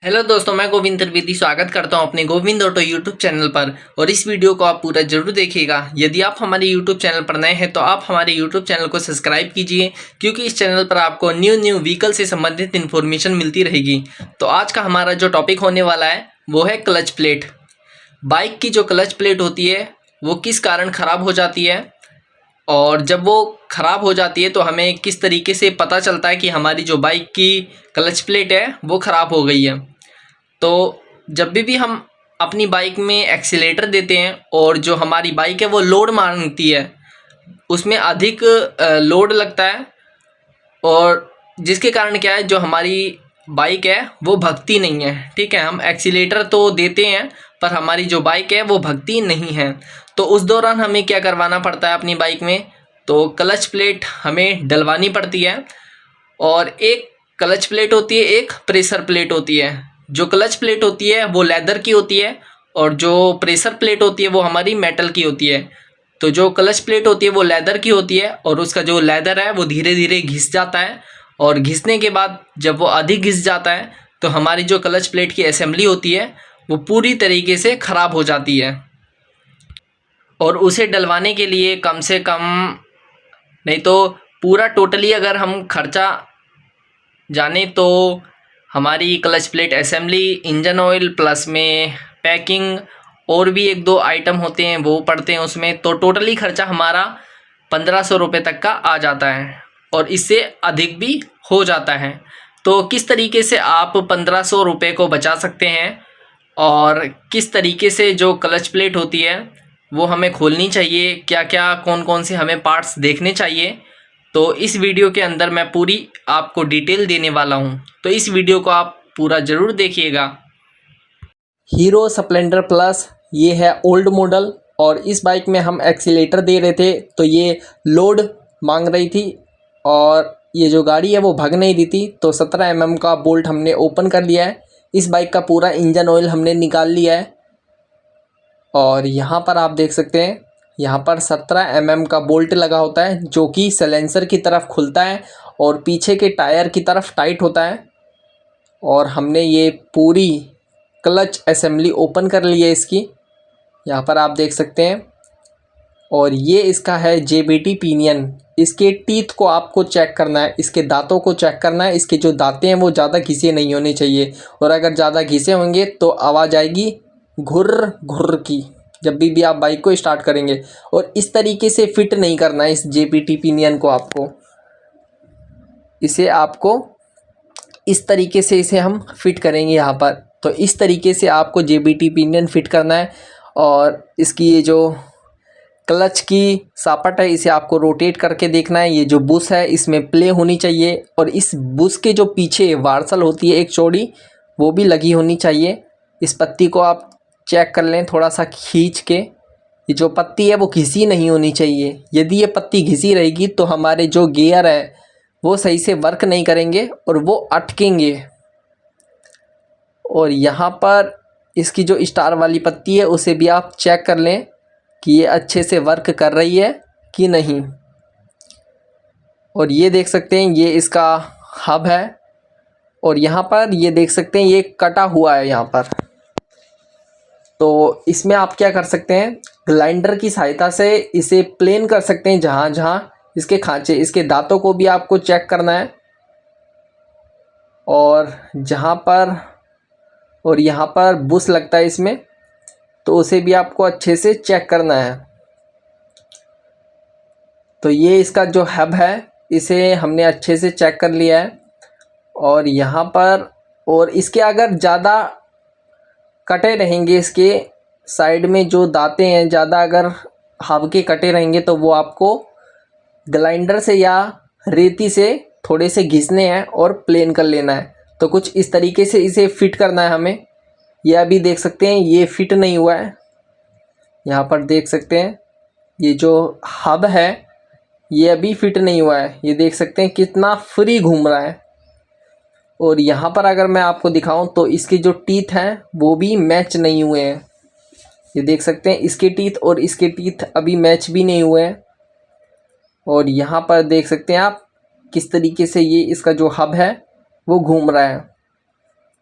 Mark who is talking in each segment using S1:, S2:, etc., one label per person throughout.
S1: Hello दोस्तों, मैं गोविंद त्रिवेदी स्वागत करता हूं अपने गोविंद ऑटो यूट्यूब चैनल पर। और इस वीडियो को आप पूरा जरूर देखिएगा। यदि आप हमारे यूट्यूब चैनल पर नए हैं तो आप हमारे यूट्यूब चैनल को सब्सक्राइब कीजिए, क्योंकि इस चैनल पर आपको न्यू व्हीकल से संबंधित इन्फॉर्मेशन मिलती रहेगी। तो आज का हमारा जो टॉपिक होने वाला है वो है क्लच प्लेट। बाइक की जो क्लच प्लेट होती है वो किस कारण ख़राब हो जाती है, और जब वो ख़राब हो जाती है तो हमें किस तरीके से पता चलता है कि हमारी जो बाइक की क्लच प्लेट है वो ख़राब हो गई है। तो जब भी हम अपनी बाइक में एक्सीलेटर देते हैं और जो हमारी बाइक है वो लोड मांगती है, उसमें अधिक लोड लगता है, और जिसके कारण क्या है, जो हमारी बाइक है वो भगती नहीं है। ठीक है, हम एक्सीलेटर तो देते हैं पर हमारी जो बाइक है वो भगती नहीं है। तो उस दौरान हमें क्या करवाना पड़ता है अपनी बाइक में, तो क्लच प्लेट हमें डलवानी पड़ती है। और एक क्लच प्लेट होती है, एक प्रेशर प्लेट होती है। जो क्लच प्लेट होती है वो लेदर की होती है, और जो प्रेशर प्लेट होती है वो हमारी मेटल की होती है। तो जो क्लच प्लेट होती है वो लेदर की होती है, और उसका जो लेदर है वो धीरे धीरे घिस जाता है, और घिसने के बाद जब वो अधिक घिस जाता है तो हमारी जो क्लच प्लेट की असेंबली होती है वो पूरी तरीके से ख़राब हो जाती है। और उसे डलवाने के लिए कम से कम, नहीं तो पूरा टोटली अगर हम खर्चा जाने, तो हमारी clutch plate assembly, engine oil, plus में पैकिंग, और भी एक दो आइटम होते हैं वो पड़ते हैं उसमें, तो टोटली खर्चा हमारा 1500 रुपये तक का आ जाता है, और इससे अधिक भी हो जाता है। तो किस तरीके से आप 1500 रुपये को बचा सकते हैं, और किस तरीके से जो क्लच प्लेट होती है वो हमें खोलनी चाहिए, क्या क्या कौन कौन से हमें पार्ट्स देखने चाहिए, तो इस वीडियो के अंदर मैं पूरी आपको डिटेल देने वाला हूं। तो इस वीडियो को आप पूरा ज़रूर देखिएगा। हीरो स्प्लेंडर प्लस ये है ओल्ड मॉडल, और इस बाइक में हम एक्सीलेटर दे रहे थे तो ये लोड मांग रही थी, और ये जो गाड़ी है वो भाग नहीं रही थी। तो 17 mm का बोल्ट हमने ओपन कर लिया है। इस बाइक का पूरा इंजन ऑयल हमने निकाल लिया है, और यहाँ पर आप देख सकते हैं, यहाँ पर 17 mm का बोल्ट लगा होता है जो कि सलेंसर की तरफ खुलता है और पीछे के टायर की तरफ टाइट होता है। और हमने ये पूरी क्लच असेंबली ओपन कर ली है इसकी, यहाँ पर आप देख सकते हैं। और ये इसका है JBT पिनियन। इसके टीथ को आपको चेक करना है, इसके दांतों को चेक करना है। इसके जो दांतें हैं वो ज़्यादा घिसे नहीं होने चाहिए, और अगर ज़्यादा घिसे होंगे तो आवाज़ आएगी घुर्र घुर्र की जब भी आप बाइक को स्टार्ट करेंगे। और इस तरीके से फिट नहीं करना है इस JBT पिनियन को आपको, इसे आपको इस तरीके से इसे हम फिट करेंगे यहाँ पर। तो इस तरीके से आपको JBT पिनियन फिट करना है, और इसकी ये जो क्लच की सापट है इसे आपको रोटेट करके देखना है। ये जो बुश है इसमें प्ले होनी चाहिए, और इस बुश के जो पीछे वार्सल होती है एक चौड़ी, वो भी लगी होनी चाहिए। इस पत्ती को आप चेक कर लें थोड़ा सा खींच के, ये जो पत्ती है वो घिसी नहीं होनी चाहिए। यदि ये पत्ती घिसी रहेगी तो हमारे जो गियर है वो सही से वर्क नहीं करेंगे और वो अटकेंगे। और यहाँ पर इसकी जो स्टार वाली पत्ती है उसे भी आप चेक कर लें कि ये अच्छे से वर्क कर रही है कि नहीं। और ये देख सकते हैं ये इसका हब है, और यहाँ पर ये देख सकते हैं ये कटा हुआ है यहाँ पर। तो इसमें आप क्या कर सकते हैं, ग्राइंडर की सहायता से इसे प्लेन कर सकते हैं। जहाँ जहाँ इसके खांचे, इसके दांतों को भी आपको चेक करना है, और जहाँ पर और यहाँ पर बुश लगता है इसमें, तो उसे भी आपको अच्छे से चेक करना है। तो ये इसका जो हब है इसे हमने अच्छे से चेक कर लिया है। और यहाँ पर, और इसके अगर ज़्यादा कटे रहेंगे, इसके साइड में जो दांतें हैं ज़्यादा अगर हब के कटे रहेंगे तो वो आपको ग्राइंडर से या रेती से थोड़े से घिसने हैं और प्लेन कर लेना है। तो कुछ इस तरीके से इसे फिट करना है हमें। ये अभी देख सकते हैं ये फिट नहीं हुआ है, यहाँ पर देख सकते हैं ये जो हब है ये अभी फिट नहीं हुआ है। ये देख सकते हैं कितना फ्री घूम रहा है। और यहाँ पर अगर मैं आपको दिखाऊं तो इसके जो टीथ हैं वो भी मैच नहीं हुए हैं। ये देख सकते हैं इसके टीथ और इसके टीथ अभी मैच भी नहीं हुए हैं। और यहाँ पर देख सकते हैं आप किस तरीके से ये इसका जो हब है वो घूम रहा है।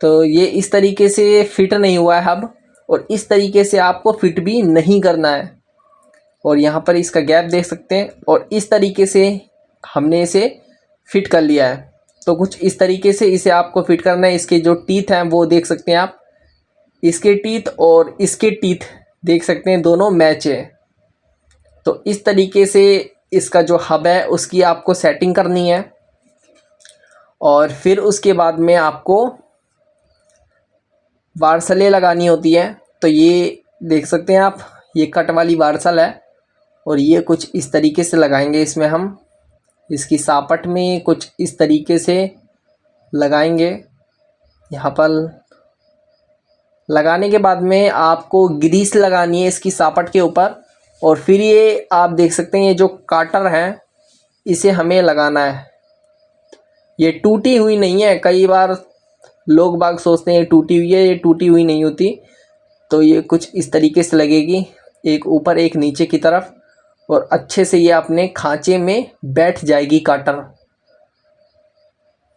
S1: तो ये इस तरीके से फिट नहीं हुआ है हब, और इस तरीके से आपको फिट भी नहीं करना है। और यहाँ पर इसका गैप देख सकते हैं, और इस तरीके से हमने इसे फिट कर लिया है। तो कुछ इस तरीके से इसे आपको फिट करना है। इसके जो टीथ हैं वो देख सकते हैं आप, इसके टीथ और इसके टीथ देख सकते हैं, दोनों मैच है। तो इस तरीके से इसका जो हब है उसकी आपको सेटिंग करनी है। और फिर उसके बाद में आपको वार्सलें लगानी होती है। तो ये देख सकते हैं आप, ये कट वाली वार्सल है, और ये कुछ इस तरीके से लगाएंगे इसमें हम, इसकी सापट में कुछ इस तरीके से लगाएंगे। यहाँ पर लगाने के बाद में आपको ग्रीस लगानी है इसकी सापट के ऊपर। और फिर ये आप देख सकते हैं, ये जो काटर है इसे हमें लगाना है। ये टूटी हुई नहीं है, कई बार लोग बाग सोचते हैं ये टूटी हुई है, ये टूटी हुई नहीं होती। तो ये कुछ इस तरीके से लगेगी, एक ऊपर एक नीचे की तरफ, और अच्छे से ये अपने खांचे में बैठ जाएगी काटर।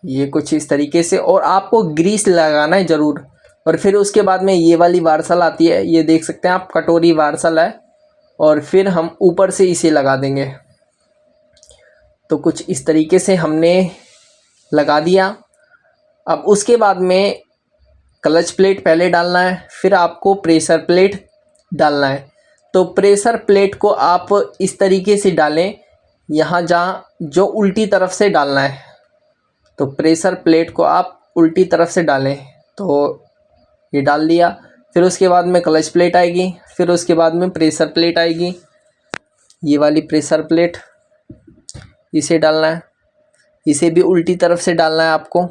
S1: ये कुछ इस तरीके से, और आपको ग्रीस लगाना है ज़रूर। और फिर उसके बाद में ये वाली वार्सल आती है, ये देख सकते हैं आप, कटोरी वार्सल है, और फिर हम ऊपर से इसे लगा देंगे। तो कुछ इस तरीके से हमने लगा दिया। अब उसके बाद में क्लच प्लेट पहले डालना है, फिर आपको प्रेशर प्लेट डालना है। तो प्रेशर प्लेट को आप इस तरीके से डालें, यहाँ जहाँ जो उल्टी तरफ से डालना है। तो प्रेशर प्लेट को आप उल्टी तरफ से डालें। तो ये डाल दिया। फिर उसके बाद में क्लच प्लेट आएगी, फिर उसके बाद में प्रेशर प्लेट आएगी, ये वाली प्रेशर प्लेट, इसे डालना है। इसे भी उल्टी तरफ से डालना है आपको।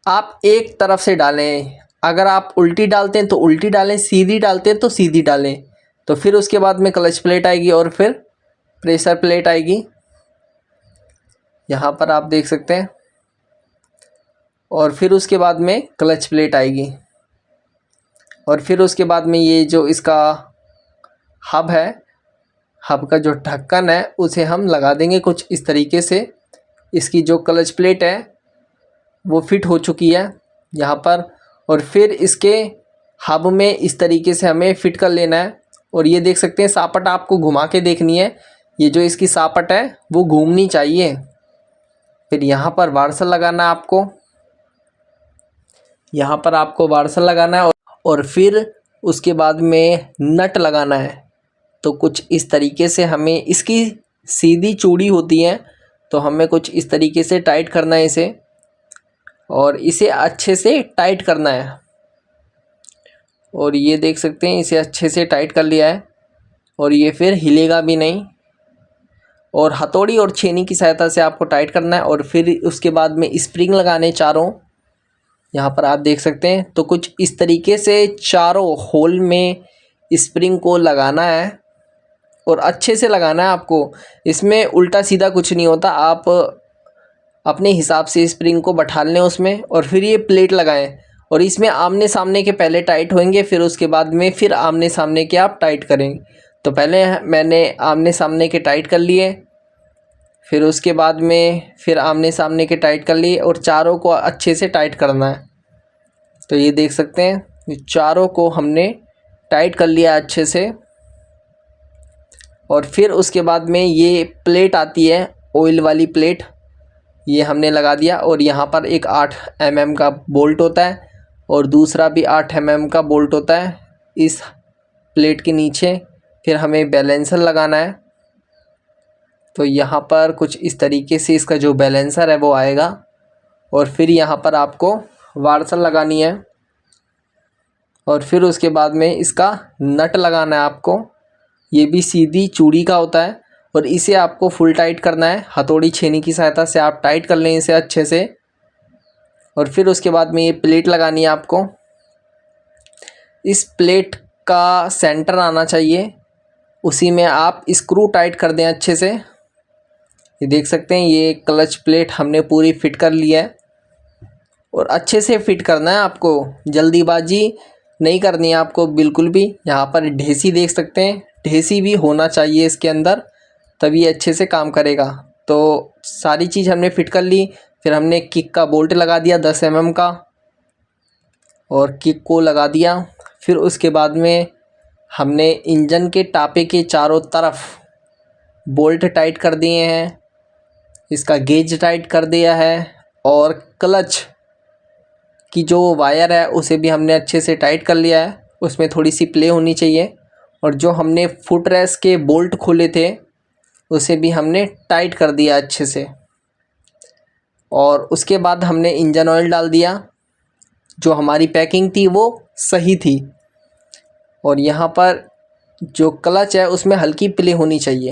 S1: आप एक तरफ से डालें, अगर आप उल्टी डालते हैं तो उल्टी डालें, सीधी डालते हैं तो सीधी डालें। तो फिर उसके बाद में क्लच प्लेट आएगी और फिर प्रेशर प्लेट आएगी, यहाँ पर आप देख सकते हैं। और फिर उसके बाद में क्लच प्लेट आएगी, और फिर उसके बाद में ये जो इसका हब है, हब का जो ढक्कन है उसे हम लगा देंगे कुछ इस तरीके से। इसकी जो क्लच प्लेट है वो फिट हो चुकी है यहाँ पर। और फिर इसके हब में इस तरीके से हमें फिट कर लेना है। और ये देख सकते हैं, सापट आपको घुमा के देखनी है, ये जो इसकी सापट है वो घूमनी चाहिए। फिर यहाँ पर वार्सल लगाना है आपको, यहाँ पर आपको वार्सल लगाना है, और फिर उसके बाद में नट लगाना है। तो कुछ इस तरीके से हमें, इसकी सीधी चूड़ी होती है तो हमें कुछ इस तरीके से टाइट करना है इसे, और इसे अच्छे से टाइट करना है। और ये देख सकते हैं, इसे अच्छे से टाइट कर लिया है, और ये फिर हिलेगा भी नहीं। और हथौड़ी और छेनी की सहायता से आपको टाइट करना है। और फिर उसके बाद में स्प्रिंग लगाने चारों, यहाँ पर आप देख सकते हैं। तो कुछ इस तरीके से चारों होल में स्प्रिंग को लगाना है, और अच्छे से लगाना है आपको। इसमें उल्टा सीधा कुछ नहीं होता, आप अपने हिसाब से स्प्रिंग को बैठा लें उसमें, और फिर ये प्लेट लगाएं। और इसमें आमने सामने के पहले टाइट होंगे, फिर उसके बाद में फिर आमने सामने के आप टाइट करेंगे। तो पहले मैंने आमने सामने के टाइट कर लिए, फिर उसके बाद में फिर आमने सामने के टाइट कर लिए, और चारों को अच्छे से टाइट करना है। तो ये देख सकते हैं, चारों को हमने टाइट कर लिया अच्छे से। और फिर उसके बाद में ये प्लेट आती है, ऑयल वाली प्लेट, ये हमने लगा दिया। और यहाँ पर एक 8 mm का बोल्ट होता है, और दूसरा भी 8 mm का बोल्ट होता है इस प्लेट के नीचे। फिर हमें बैलेंसर लगाना है। तो यहाँ पर कुछ इस तरीके से इसका जो बैलेंसर है वो आएगा। और फिर यहाँ पर आपको वार्सल लगानी है, और फिर उसके बाद में इसका नट लगाना है आपको। ये भी सीधी चूड़ी का होता है, और इसे आपको फुल टाइट करना है। हथौड़ी छेनी की सहायता से आप टाइट कर लें इसे अच्छे से। और फिर उसके बाद में ये प्लेट लगानी है आपको। इस प्लेट का सेंटर आना चाहिए, उसी में आप स्क्रू टाइट कर दें अच्छे से। ये देख सकते हैं, ये क्लच प्लेट हमने पूरी फिट कर ली है, और अच्छे से फिट करना है आपको, जल्दीबाजी नहीं करनी है आपको बिल्कुल भी। यहाँ पर ढेसी देख सकते हैं, ढेसी भी होना चाहिए इसके अंदर, तभी अच्छे से काम करेगा। तो सारी चीज़ हमने फिट कर ली। फिर हमने किक का बोल्ट लगा दिया 10 mm का और किक को लगा दिया। फिर उसके बाद में हमने इंजन के टापे के चारों तरफ बोल्ट टाइट कर दिए हैं, इसका गेज टाइट कर दिया है और क्लच की जो वायर है उसे भी हमने अच्छे से टाइट कर लिया है, उसमें थोड़ी सी प्ले होनी चाहिए। और जो हमने फुट रेस्ट के बोल्ट खोले थे उसे भी हमने टाइट कर दिया अच्छे से। और उसके बाद हमने इंजन ऑयल डाल दिया, जो हमारी पैकिंग थी वो सही थी। और यहाँ पर जो क्लच है उसमें हल्की प्ले होनी चाहिए।